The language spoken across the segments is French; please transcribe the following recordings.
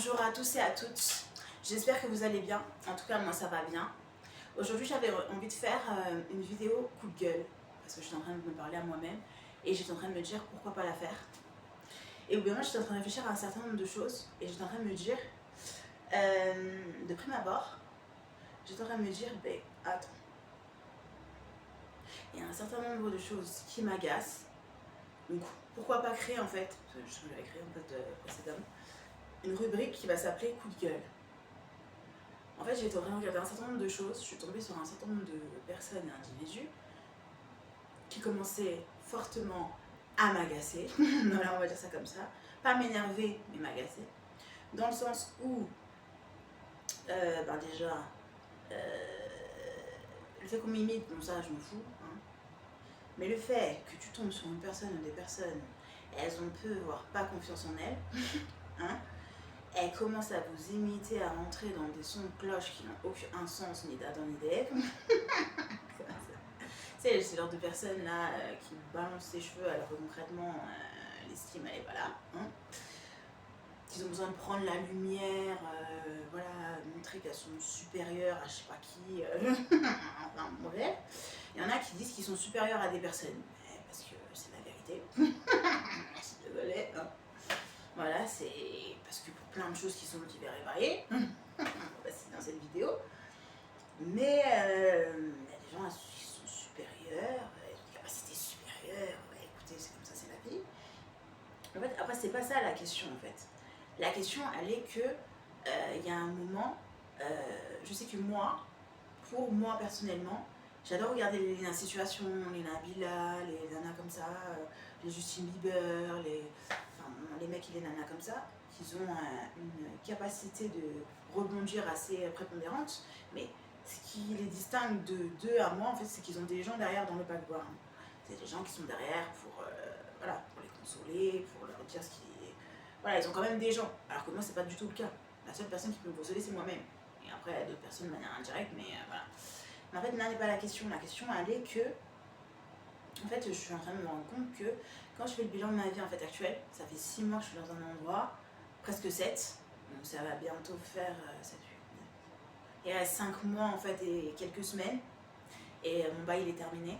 Bonjour à tous et à toutes, j'espère que vous allez bien, en tout cas moi ça va bien. Aujourd'hui j'avais envie de faire une vidéo coup de gueule, parce que j'étais en train de me parler à moi-même et j'étais en train de me dire pourquoi pas la faire. Et au bout d'un moment j'étais en train de réfléchir à un certain nombre de choses et j'étais en train de me dire, de prime abord, j'étais en train de me dire, ben attends, il y a un certain nombre de choses qui m'agacent, donc pourquoi pas créer en fait, parce que je l'avais créé en fait précédemment, une rubrique qui va s'appeler coup de gueule. En fait, j'ai été en train de regarder un certain nombre de choses, je suis tombée sur un certain nombre de personnes et individus qui commençaient fortement à m'agacer, voilà, on va dire ça comme ça, pas m'énerver, mais m'agacer, dans le sens où, déjà, le fait qu'on m'imite, bon ça je m'en fous, hein, mais le fait que tu tombes sur une personne ou des personnes, elles ont peu, voire pas confiance en elles, hein, elles commencent à vous imiter, à rentrer dans des sons de cloche qui n'ont aucun sens, ni d'Adam ni d'Ève. C'est le genre de personnes là qui balancent ses cheveux alors que concrètement l'estime elle est pas là. Hein. Ils ont besoin de prendre la lumière, voilà, montrer qu'elles sont supérieures à je sais pas qui. Enfin bref. Il y en a qui disent qu'ils sont supérieurs à des personnes. Parce que c'est la vérité. Je suis désolée. Hein. Voilà, c'est parce que pour plein de choses qui sont divers et variées, c'est dans cette vidéo, mais il y a des gens qui sont supérieurs, une capacité supérieure, ouais, écoutez, c'est comme ça, c'est la vie. En fait, après, c'est pas ça la question, en fait. La question, elle est que, il y a un moment, je sais que moi, pour moi personnellement, j'adore regarder les situations, les Nabila, les nanas comme ça, les Justin Bieber, les mecs et les nanas comme ça, qui ont une capacité de rebondir assez prépondérante, mais ce qui les distingue d'eux à moi, en fait, c'est qu'ils ont des gens derrière dans le background. C'est des gens qui sont derrière voilà, pour les consoler, pour leur dire ce qui est... Voilà, ils ont quand même des gens, alors que moi, c'est pas du tout le cas. La seule personne qui peut me consoler, c'est moi-même. Et après, il y a d'autres personnes de manière indirecte, mais voilà. Mais en fait, là n'est pas la question. La question, elle est que, en fait, je suis en train de me rendre compte que quand je fais le bilan de ma vie en fait actuelle, ça fait 6 mois que je suis dans un endroit, presque 7, donc ça va bientôt faire 7, 8, 9. Il reste 5 mois en fait et quelques semaines, et mon bail il est terminé.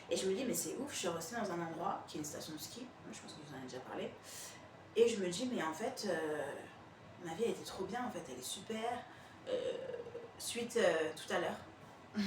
Et je me dis, mais c'est ouf, je suis restée dans un endroit qui est une station de ski, je pense que vous en avez déjà parlé, et je me dis, mais en fait, ma vie elle était trop bien, en fait, elle est super. Suite tout à l'heure.